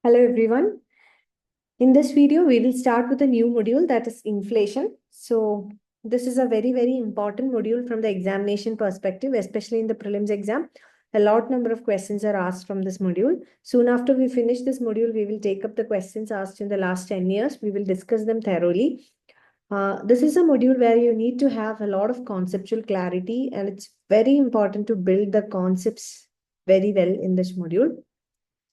Hello everyone. In this video, we will start with a new module, that is inflation. So this is a very important module from the examination perspective, especially in the prelims exam. A lot number of questions are asked from this module. Soon after we finish this module, we will take up the questions asked in the last 10 years. We will discuss them thoroughly. This is a module where you need to have a lot of conceptual clarity, and it's very important to build the concepts very well in this module.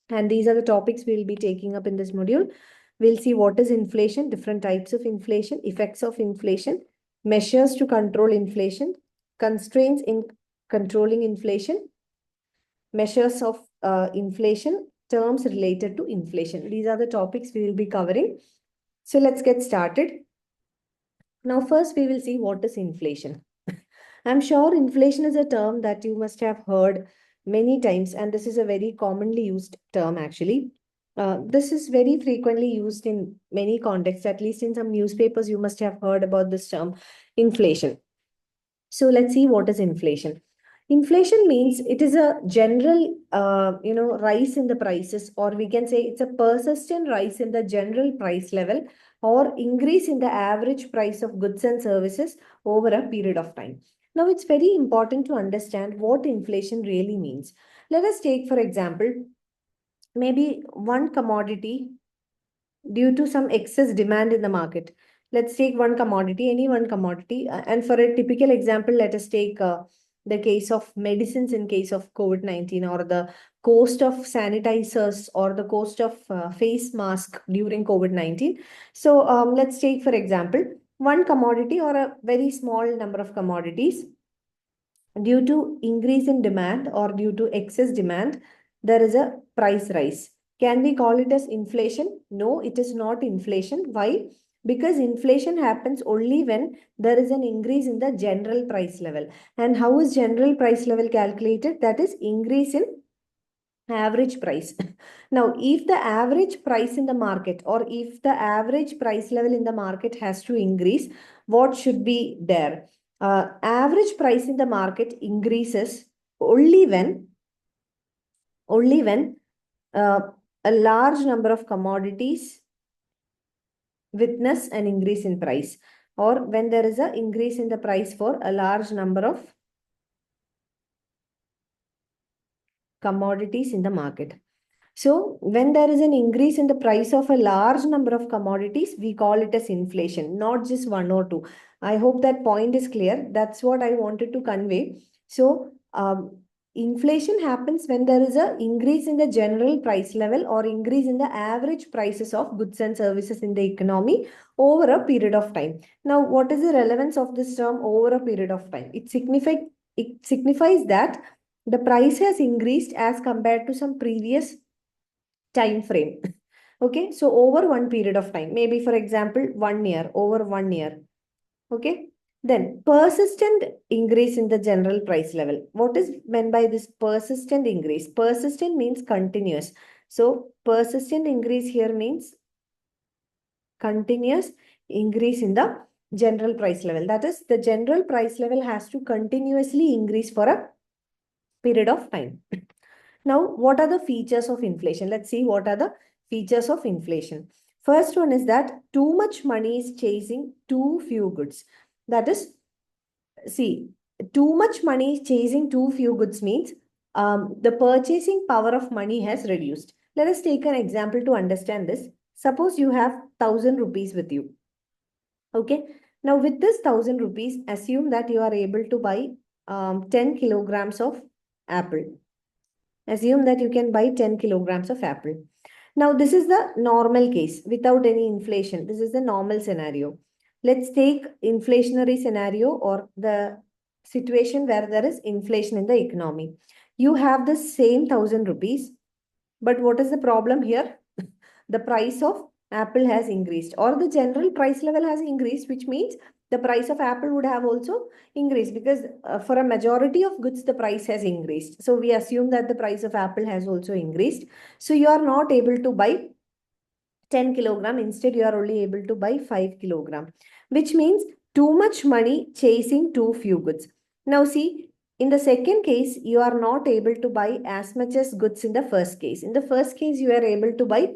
And these are the topics we'll be taking up in this module. We'll see what is inflation, different types of inflation, effects of inflation, measures to control inflation, constraints in controlling inflation, measures of inflation, terms related to inflation. These are the topics we will be covering. So let's get started. Now, first we will see what is inflation. I'm sure inflation is a term that you must have heard many times, and this is a very commonly used term actually. This is very frequently used in many contexts, at least in some newspapers, you must have heard about this term, inflation. So let's see what is inflation. Inflation means it is a general, rise in the prices, or we can say it's a persistent rise in the general price level or increase in the average price of goods and services over a period of time. Now, it's very important to understand what inflation really means. Let us take, for example, maybe one commodity due to some excess demand in the market. Let's take one commodity, any one commodity. And for a typical example, let us take the case of medicines in case of COVID-19, or the cost of sanitizers, or the cost of face mask during COVID-19. So let's take, for example, one commodity or a very small number of commodities. Due to increase in demand or due to excess demand, there is a price rise. Can we call it as inflation? No, it is not inflation. Why? Because inflation happens only when there is an increase in the general price level. And how is general price level calculated? That is increase in average price. Now, if the average price in the market, or if the average price level in the market has to increase, what should be there? Average price in the market increases only when uh, a large number of commodities witness an increase in price, or when there is an increase in the price for a large number of commodities in the market. So when there is an increase in the price of a large number of commodities, we call it as inflation, not just one or two. I hope that point is clear. That's what I wanted to convey. So inflation happens when there is an increase in the general price level or increase in the average prices of goods and services in the economy over a period of time. Now, what is the relevance of this term over a period of time? It signifies that the price has increased as compared to some previous time frame. Okay, so over one period of time, maybe for example 1 year, over 1 year. Okay, then persistent increase in the general price level. What is meant by this persistent increase? Persistent means continuous. So persistent increase here means continuous increase in the general price level. That is, the general price level has to continuously increase for a period of time. Now, what are the features of inflation? Let's see what are the features of inflation. First one is that too much money is chasing too few goods. That is, see, too much money chasing too few goods means the purchasing power of money has reduced. Let us take an example to understand this. Suppose you have 1,000 rupees with you. Okay. Now, with this 1,000 rupees, assume that you are able to buy 10 kilograms of apple. Assume that you can buy 10 kilograms of apple. Now, this is the normal case without any inflation. This is the normal scenario. Let's take inflationary scenario, or the situation where there is inflation in the economy. You have the same 1,000 rupees, but what is the problem here? The price of apple has increased, or the general price level has increased, which means the price of apple would have also increased, because for a majority of goods, the price has increased. So we assume that the price of apple has also increased. So you are not able to buy 10 kilogram. Instead, you are only able to buy 5 kilogram, which means too much money chasing too few goods. Now see, In the second case, you are not able to buy as much as goods in the first case. In the first case, you are able to buy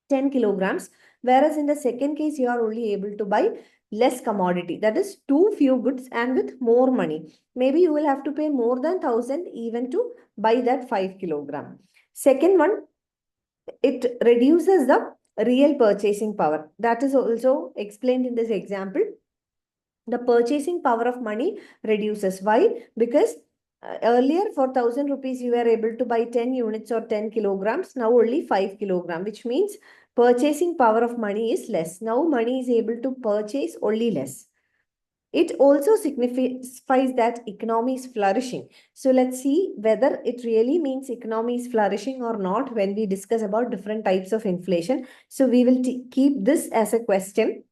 10 kilograms, whereas in the second case, you are only able to buy less commodity. That is too few goods and with more money. Maybe you will have to pay more than 1,000 even to buy that 5 kilogram. Second one, it reduces the real purchasing power. That is also explained in this example. The purchasing power of money reduces. Why? Because earlier for 1,000 rupees you were able to buy 10 units or 10 kilograms. Now only 5 kilogram, which means purchasing power of money is less. Now money is able to purchase only less. It also signifies that economy is flourishing. So let's see whether it really means economy is flourishing or not when we discuss about different types of inflation. So we will keep this as a question.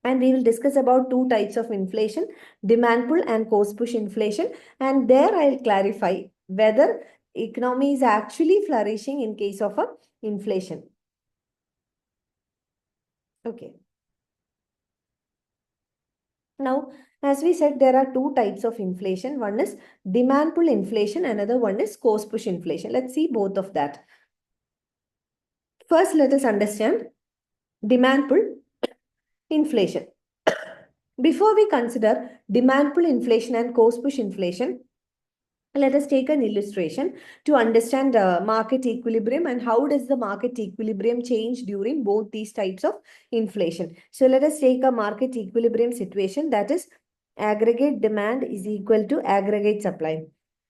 And we will discuss about two types of inflation, demand pull and cost push inflation. And there I'll clarify whether economy is actually flourishing in case of a inflation. Okay. Now, as we said, there are two types of inflation. One is demand pull inflation, another one is cost push inflation. Let's see both of that. First, let us understand demand pull inflation. Before we consider demand pull inflation and cost push inflation, let us take an illustration to understand market equilibrium and how does the market equilibrium change during both these types of inflation. So let us take a market equilibrium situation, that is aggregate demand is equal to aggregate supply.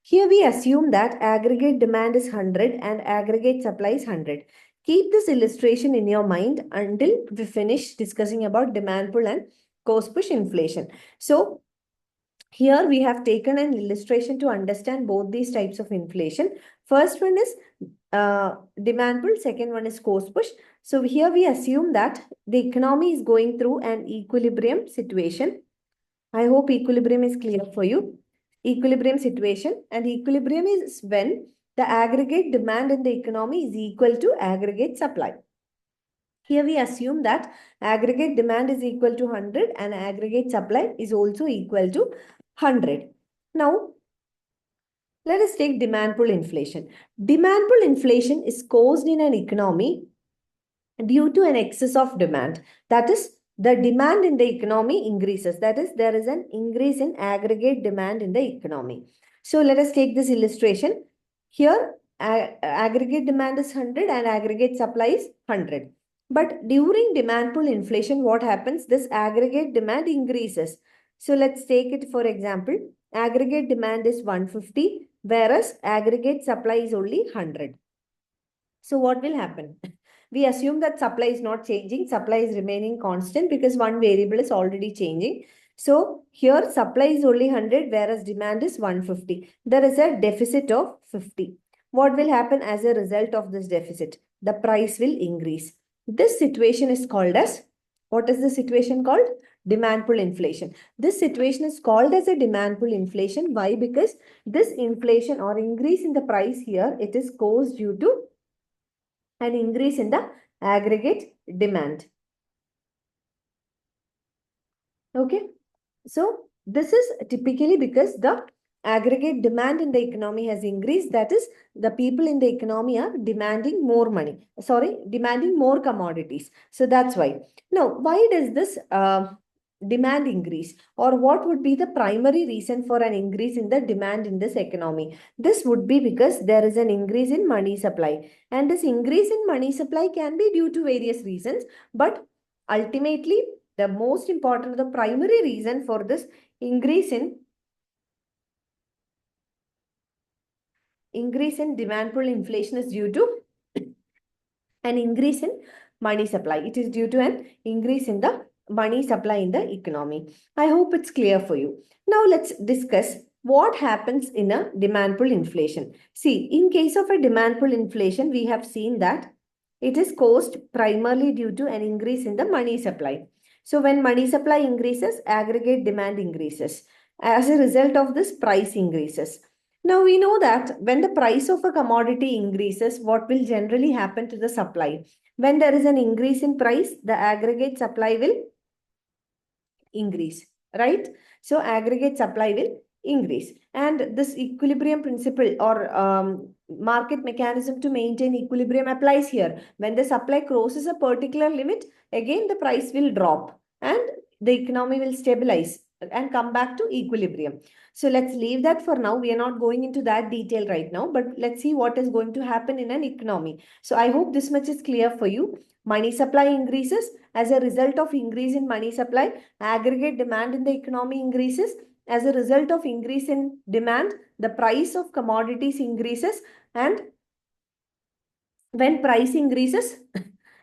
Here we assume that aggregate demand is 100 and aggregate supply is 100. Keep this illustration in your mind until we finish discussing about demand pull and cost push inflation. So here we have taken an illustration to understand both these types of inflation. First one is demand pull, second one is cost push. So here we assume that the economy is going through an equilibrium situation. I hope equilibrium is clear for you. Equilibrium situation, and equilibrium is when the aggregate demand in the economy is equal to aggregate supply. Here we assume that aggregate demand is equal to 100 and aggregate supply is also equal to 100. Now, let us take demand pull inflation. Demand pull inflation is caused in an economy due to an excess of demand. That is, the demand in the economy increases. That is, there is an increase in aggregate demand in the economy. So let us take this illustration. Here, aggregate demand is 100 and aggregate supply is 100. But during demand pull inflation, what happens? This aggregate demand increases. So let's take it for example. Aggregate demand is 150, whereas aggregate supply is only 100. So what will happen? We assume that supply is not changing. Supply is remaining constant because one variable is already changing. So here supply is only 100, whereas demand is 150. There is a deficit of 50. What will happen as a result of this deficit? The price will increase. This situation is called as, what is the situation called? Demand pull inflation. This situation is called as a demand pull inflation. Why? Because this inflation or increase in the price here, it is caused due to an increase in the aggregate demand. Okay. So this is typically because the aggregate demand in the economy has increased. That is, the people in the economy are demanding more money. Sorry, demanding more commodities. So that's why. Now, why does this demand increase, or what would be the primary reason for an increase in the demand in this economy? This would be because there is an increase in money supply, and this increase in money supply can be due to various reasons, but ultimately the most important, the primary reason for this increase in demand pull inflation is due to an increase in money supply. It is due to an increase in the money supply in the economy. I hope it's clear for you. Now let's discuss what happens in a demand pull inflation. See, in case of a demand pull inflation, we have seen that it is caused primarily due to an increase in the money supply. So when money supply increases, aggregate demand increases. As a result of this, price increases. Now we know that when the price of a commodity increases, what will generally happen to the supply? When there is an increase in price, the aggregate supply will increase, right? So aggregate supply will increase. And this equilibrium principle or market mechanism to maintain equilibrium applies here. When the supply crosses a particular limit, again the price will drop and the economy will stabilize and come back to equilibrium. So let's leave that for now. We are not going into that detail right now, but let's see what is going to happen in an economy. So I hope this much is clear for you. Money supply increases. As a result of increase in money supply, aggregate demand in the economy increases. As a result of increase in demand, the price of commodities increases, and when price increases,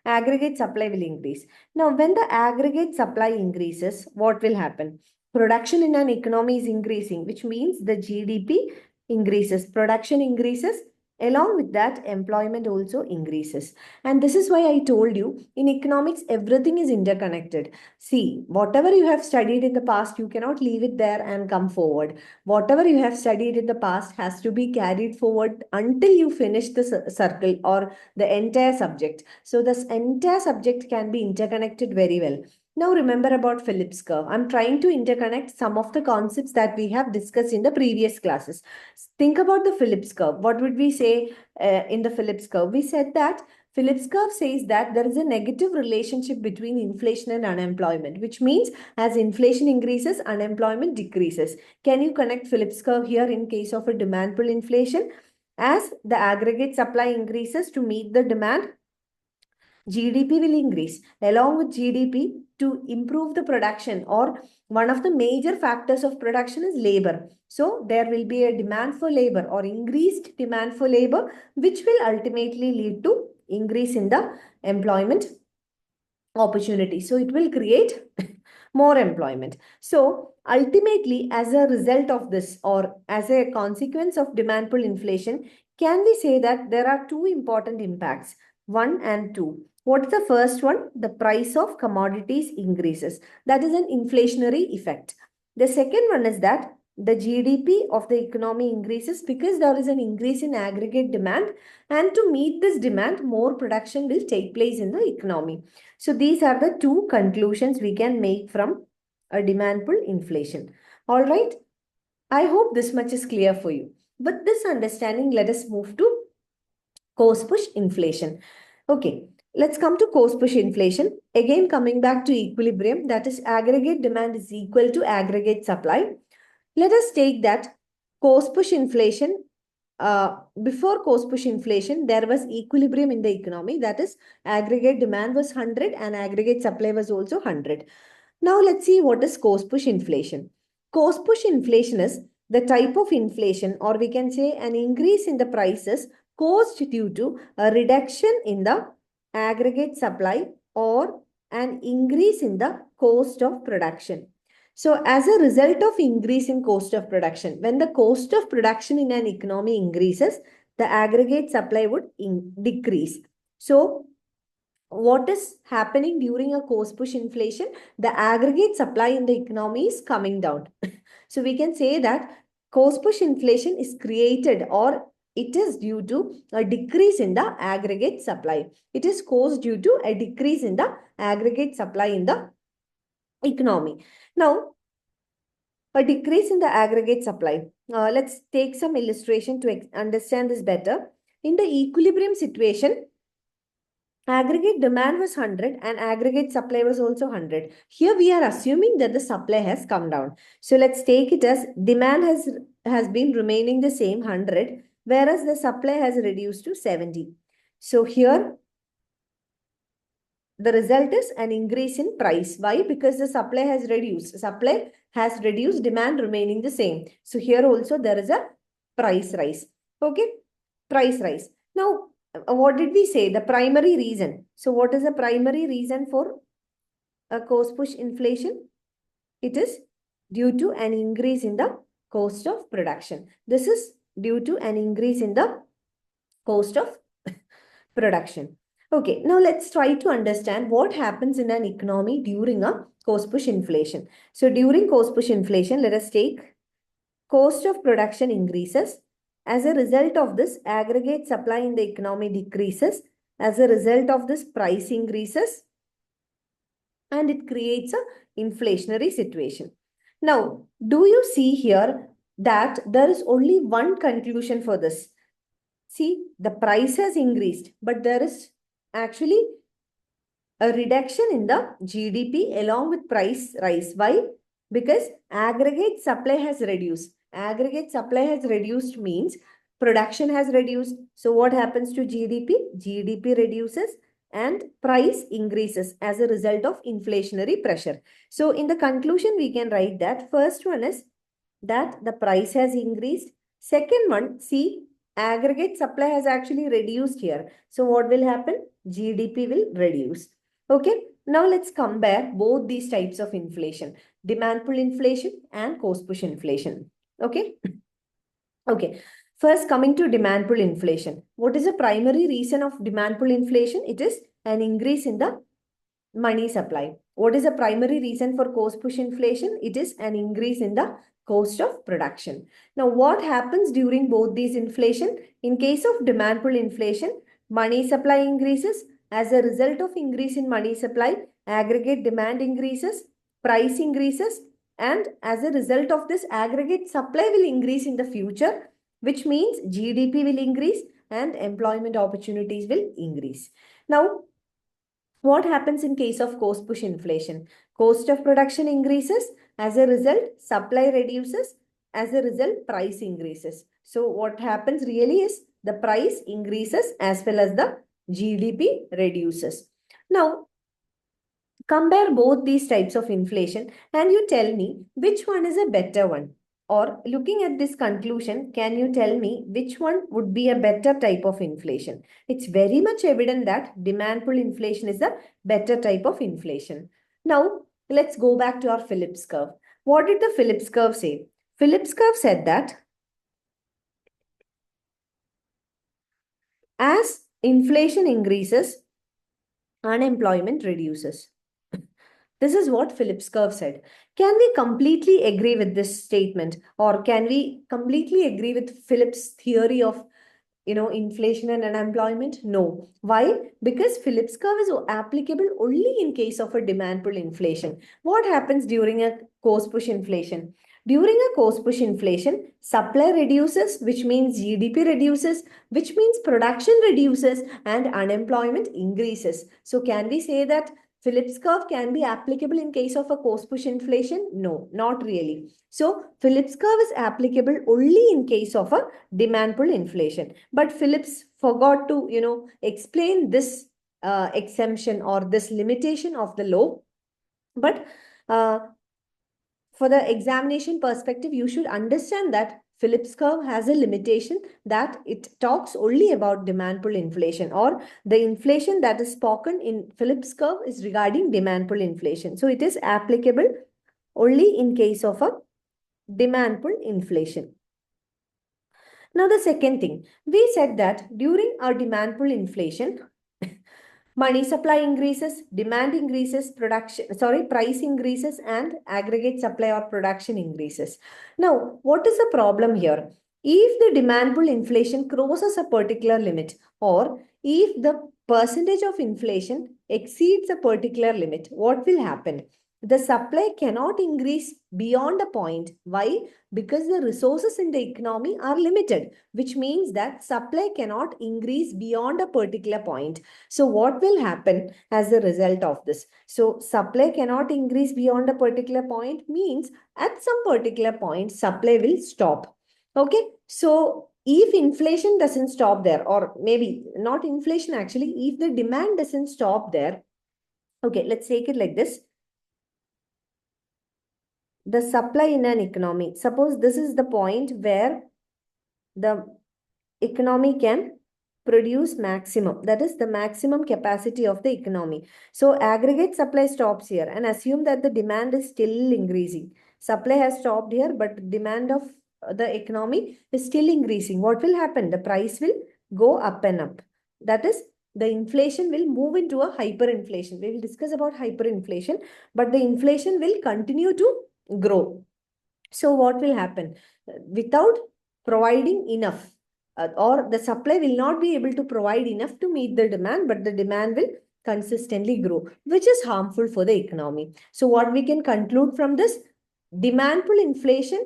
aggregate supply will increase. Now, when the aggregate supply increases, what will happen? Production in an economy is increasing, which means the GDP increases, production increases. Along with that, employment also increases. And this is why I told you in economics, everything is interconnected. See, whatever you have studied in the past, you cannot leave it there and come forward. Whatever you have studied in the past has to be carried forward until you finish the circle or the entire subject. So this entire subject can be interconnected very well. Now remember about Phillips curve. I'm trying to interconnect some of the concepts that we have discussed in the previous classes. Think about the Phillips curve. What would we say in the Phillips curve? We said that Phillips curve says that there is a negative relationship between inflation and unemployment, which means as inflation increases, unemployment decreases. Can you connect Phillips curve here in case of a demand pull inflation? As the aggregate supply increases to meet the demand, GDP will increase. Along with GDP, to improve the production, or one of the major factors of production is labor. So there will be a demand for labor or increased demand for labor, which will ultimately lead to increase in the employment opportunity. So it will create more employment. So ultimately, as a result of this, or as a consequence of demand pull inflation, can we say that there are two important impacts, 1 and 2? What's the first one? The price of commodities increases. That is an inflationary effect. The second one is that the GDP of the economy increases because there is an increase in aggregate demand, and to meet this demand, more production will take place in the economy. So these are the two conclusions we can make from a demand pull inflation. All right. I hope this much is clear for you. With this understanding, let us move to cost push inflation. Okay, let's come to cost push inflation. Again, coming back to equilibrium, that is aggregate demand is equal to aggregate supply. Let us take that cost push inflation. Before cost push inflation, there was equilibrium in the economy. That is, aggregate demand was 100 and aggregate supply was also 100. Now let's see what is cost push inflation. Cost push inflation is the type of inflation, or we can say an increase in the prices caused due to a reduction in the aggregate supply or an increase in the cost of production. So as a result of increase in cost of production, when the cost of production in an economy increases, the aggregate supply would decrease. So what is happening during a cost push inflation? The aggregate supply in the economy is coming down. So we can say that cost push inflation is created, or it is due to a decrease in the aggregate supply. It is caused due to a decrease in the aggregate supply in the economy. Now, a decrease in the aggregate supply. Let's take some illustration to understand this better. In the equilibrium situation, aggregate demand was 100 and aggregate supply was also 100. Here we are assuming that the supply has come down. So let's take it as demand has been remaining the same 100, whereas the supply has reduced to 70. So here the result is an increase in price. Why? Because the supply has reduced. Supply has reduced, demand remaining the same. So here also there is a price rise. Okay, price rise. Now, what did we say? The primary reason. So what is the primary reason for a cost push inflation? It is due to an increase in the cost of production. This is due to an increase in the cost of production. Okay, now let's try to understand what happens in an economy during a cost push inflation. So during cost push inflation, let us take cost of production increases. As a result of this, aggregate supply in the economy decreases. As a result of this, price increases, and it creates a inflationary situation. Now, do you see here that there is only one conclusion for this. See, the price has increased, but there is actually a reduction in the GDP along with price rise. Why? Because aggregate supply has reduced. Aggregate supply has reduced means production has reduced. So what happens to GDP? GDP reduces and price increases as a result of inflationary pressure. So in the conclusion, we can write that first one is that the price has increased. Second one, see, aggregate supply has actually reduced here. So what will happen? GDP will reduce. Okay, now let's compare both these types of inflation, demand pull inflation and cost push inflation. Okay, okay. First, coming to demand pull inflation. What is the primary reason of demand pull inflation? It is an increase in the money supply. What is the primary reason for cost push inflation? It is an increase in the cost of production. Now, what happens during both these inflation? In case of demand pull inflation, money supply increases. As a result of increase in money supply, aggregate demand increases, price increases, and as a result of this, aggregate supply will increase in the future, which means GDP will increase and employment opportunities will increase. Now, what happens in case of cost push inflation? Cost of production increases. As a result, supply reduces. As a result, price increases. So what happens really is the price increases as well as the GDP reduces. Now, compare both these types of inflation and you tell me which one is a better one. Or looking at this conclusion, can you tell me which one would be a better type of inflation? It's very much evident that demand pull inflation is a better type of inflation. Now, let's go back to our Phillips curve. What did the Phillips curve say? Phillips curve said that as inflation increases, unemployment reduces. This is what Phillips curve said. Can we completely agree with this statement, or can we completely agree with Phillips' theory of inflation and unemployment? No. Why? Because Phillips curve is applicable only in case of a demand pull inflation. What happens during a cost push inflation? During a cost push inflation, supply reduces, which means GDP reduces, which means production reduces, and unemployment increases. So can we say that Phillips curve can be applicable in case of a cost push inflation? No, not really. So Phillips curve is applicable only in case of a demand pull inflation. But Phillips forgot to, explain this exemption or this limitation of the law. But for the examination perspective, you should understand that Phillips curve has a limitation that it talks only about demand pull inflation, or the inflation that is spoken in Phillips curve is regarding demand pull inflation. So it is applicable only in case of a demand pull inflation. Now, the second thing, we said that during our demand pull inflation, money supply increases, demand increases, price increases, and aggregate supply or production increases. Now, what is the problem here? If the demand pull inflation crosses a particular limit, or if the percentage of inflation exceeds a particular limit, what will happen? The supply cannot increase beyond a point. Why? Because the resources in the economy are limited, which means that supply cannot increase beyond a particular point. So what will happen as a result of this? So supply cannot increase beyond a particular point means at some particular point, supply will stop. Okay. So if inflation doesn't stop there, or maybe not inflation actually, if the demand doesn't stop there, okay, let's take it like this. The supply in an economy. Suppose this is the point where the economy can produce maximum. That is the maximum capacity of the economy. So aggregate supply stops here and assume that the demand is still increasing. Supply has stopped here, but demand of the economy is still increasing. What will happen? The price will go up and up. That is, the inflation will move into a hyperinflation. We will discuss about hyperinflation, but the inflation will continue to grow. So what will happen? Without providing enough, or the supply will not be able to provide enough to meet the demand, but the demand will consistently grow, which is harmful for the economy. So what we can conclude from this, demand pull inflation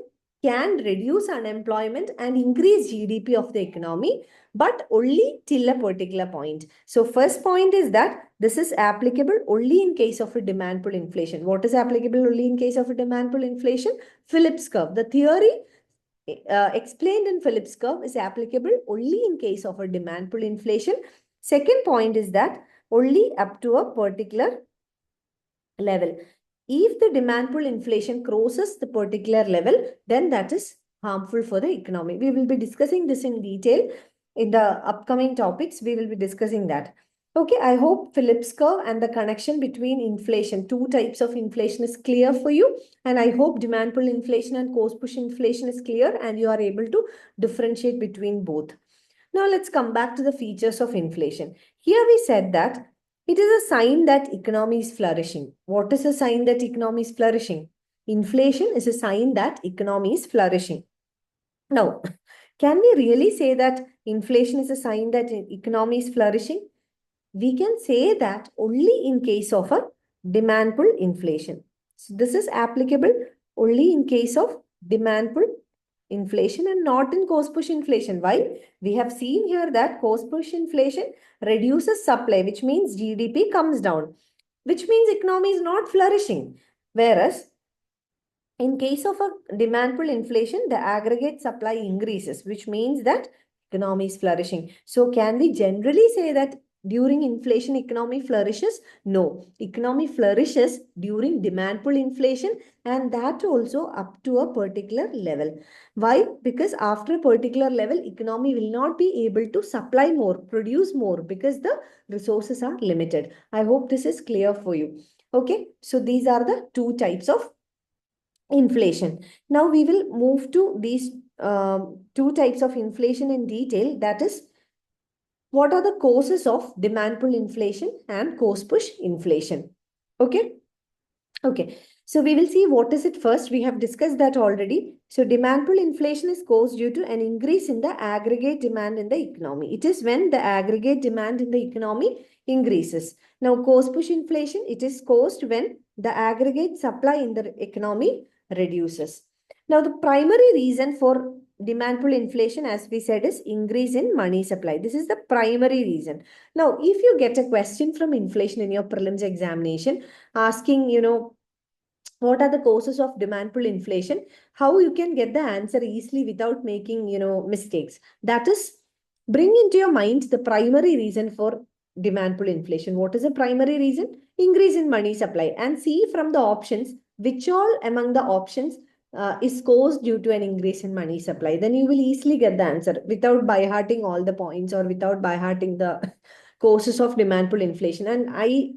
can reduce unemployment and increase GDP of the economy, but only till a particular point. So first point is that this is applicable only in case of a demand pull inflation. What is applicable only in case of a demand pull inflation? Phillips curve. The theory explained in Phillips curve is applicable only in case of a demand pull inflation. Second point is that only up to a particular level. If the demand pull inflation crosses the particular level, then that is harmful for the economy. We will be discussing this in detail in the upcoming topics. We will be discussing that. Okay, I hope Phillips curve and the connection between inflation, two types of inflation, is clear for you. And I hope demand pull inflation and cost push inflation is clear and you are able to differentiate between both. Now let's come back to the features of inflation. Here we said that it is a sign that economy is flourishing. What is a sign that economy is flourishing? Inflation is a sign that economy is flourishing. Now, can we really say that inflation is a sign that economy is flourishing? We can say that only in case of a demand pull inflation. So this is applicable only in case of demand pull inflation and not in cost push inflation. Why? We have seen here that cost push inflation reduces supply, which means GDP comes down, which means economy is not flourishing. Whereas in case of a demand pull inflation, the aggregate supply increases, which means that economy is flourishing. So can we generally say that during inflation, economy flourishes? No, economy flourishes during demand pull inflation, and that also up to a particular level. Why? Because after a particular level, economy will not be able to supply more, produce more, because the resources are limited. I hope this is clear for you. Okay, so these are the two types of inflation. Now we will move to these two types of inflation in detail. That is, what are the causes of demand pull inflation and cost push inflation? Okay. Okay. So we will see what is it first. We have discussed that already. So demand pull inflation is caused due to an increase in the aggregate demand in the economy. It is when the aggregate demand in the economy increases. Now cost push inflation, it is caused when the aggregate supply in the economy reduces. Now the primary reason for demand pull inflation, as we said, is increase in money supply. This is the primary reason. Now, if you get a question from inflation in your prelims examination, asking, what are the causes of demand pull inflation, how you can get the answer easily without making, mistakes. That is, bring into your mind the primary reason for demand pull inflation. What is the primary reason? Increase in money supply, and see from the options which all among the options is caused due to an increase in money supply. Then you will easily get the answer without by-hearting all the points or without by-hearting the causes of demand pull inflation. And I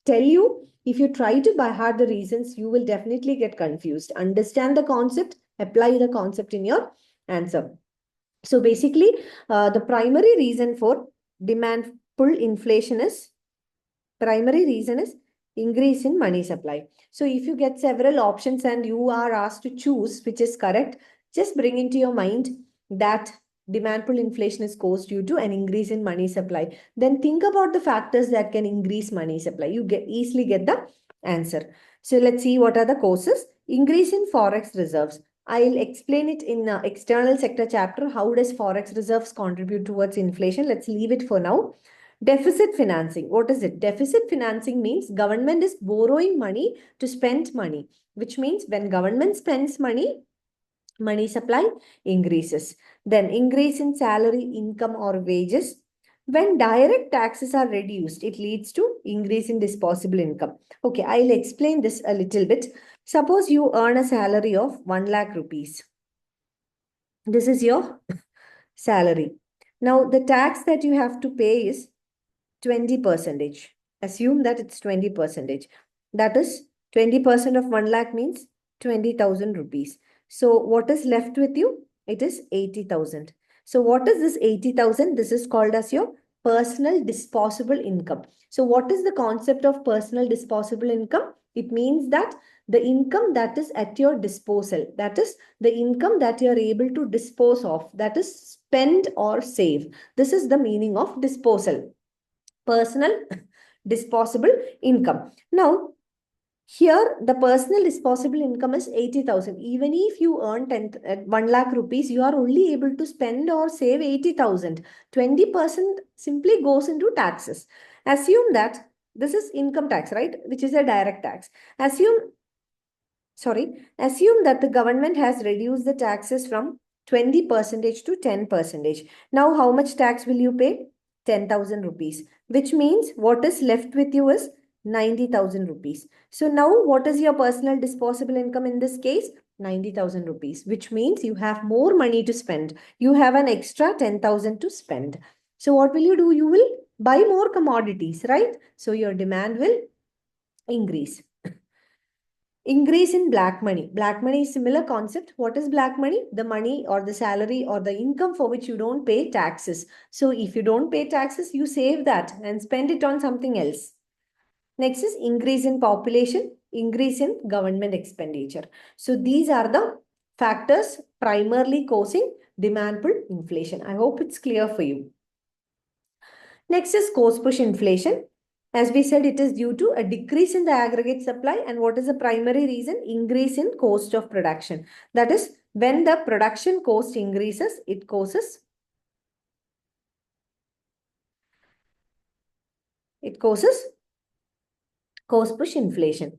tell you, if you try to by-heart the reasons, you will definitely get confused. Understand the concept, apply the concept in your answer. So basically, the primary reason for demand pull inflation is, primary reason is increase in money supply. So if you get several options and you are asked to choose which is correct, just bring into your mind that demand pull inflation is caused due to an increase in money supply. Then think about the factors that can increase money supply. You easily get the answer. So let's see what are the causes. Increase in forex reserves. I'll explain it in external sector chapter. How does forex reserves contribute towards inflation? Let's leave it for now. Deficit financing. What is it? Deficit financing means government is borrowing money to spend money, which means when government spends money, money supply increases. Then increase in salary, income or wages. When direct taxes are reduced, it leads to increase in disposable income. Okay, I'll explain this a little bit. Suppose you earn a salary of 1 lakh rupees. This is your salary. Now, the tax that you have to pay is 20%. Assume that it's 20%. That is 20% of 1 lakh means 20,000 rupees. So what is left with you? It is 80,000. So what is this 80,000? This is called as your personal disposable income. So what is the concept of personal disposable income? It means that the income that is at your disposal, that is the income that you are able to dispose of, that is spend or save. This is the meaning of disposal. Personal disposable income. Now, Here, the personal disposable income is 80,000. Even if you earn 1 lakh rupees, you are only able to spend or save 80,000. 20% simply goes into taxes. Assume that this is income tax, right? Which is a direct tax. Assume that the government has reduced the taxes from 20% to 10%. Now, how much tax will you pay? 10,000 rupees, which means what is left with you is 90,000 rupees. So now what is your personal disposable income in this case? 90,000 rupees, which means you have more money to spend. You have an extra 10,000 to spend. So what will you do? You will buy more commodities, right? So your demand will increase. Increase in black money. Black money is similar concept. What is black money? The money or the salary or the income for which you don't pay taxes. So if you don't pay taxes, you save that and spend it on something else. Next is increase in population, increase in government expenditure. So these are the factors primarily causing demand pull inflation. I hope it's clear for you. Next is cost push inflation. As we said, it is due to a decrease in the aggregate supply. And what is the primary reason? Increase in cost of production. That is, when the production cost increases, it causes cost push inflation.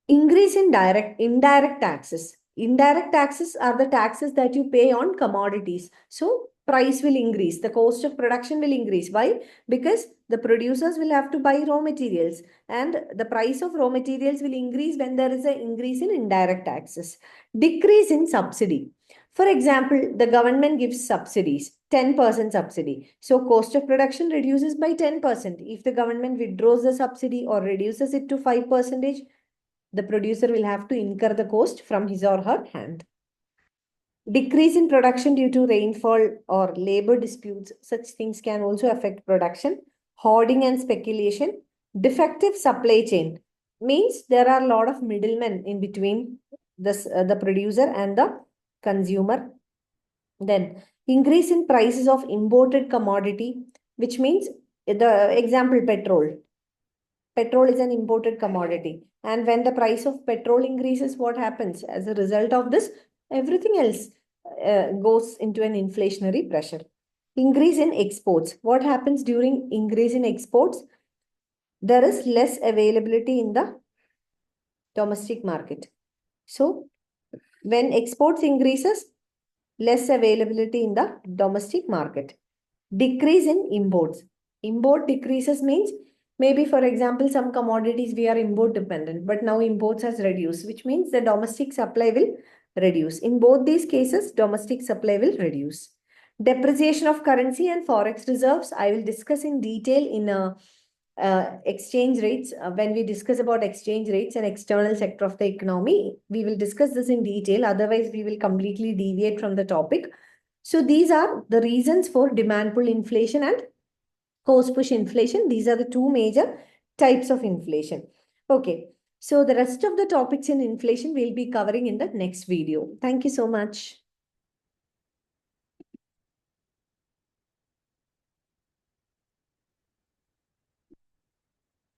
Increase in indirect taxes. Indirect taxes are the taxes that you pay on commodities. So price will increase. The cost of production will increase. Why? Because the producers will have to buy raw materials, and the price of raw materials will increase when there is an increase in indirect taxes. Decrease in subsidy. For example, the government gives subsidies, 10% subsidy. So cost of production reduces by 10%. If the government withdraws the subsidy or reduces it to 5%, the producer will have to incur the cost from his or her hand. Decrease in production due to rainfall or labor disputes, such things can also affect production. Hoarding and speculation. Defective supply chain means there are a lot of middlemen in between the producer and the consumer. Then increase in prices of imported commodity, which means the example petrol. Petrol is an imported commodity. And when the price of petrol increases, what happens? As a result of this, everything else goes into an inflationary pressure. Increase in exports. What happens during increase in exports? There is less availability in the domestic market. So when exports increases, less availability in the domestic market. Decrease in imports. Import decreases means maybe, for example, some commodities we are import dependent, but now imports has reduced, which means the domestic supply will reduce. In both these cases, domestic supply will reduce. Depreciation of currency and forex reserves, I will discuss in detail in exchange rates. When we discuss about exchange rates and external sector of the economy, we will discuss this in detail. Otherwise, we will completely deviate from the topic. So these are the reasons for demand pull inflation and cost push inflation. These are the two major types of inflation. Okay. So the rest of the topics in inflation we'll be covering in the next video. Thank you so much.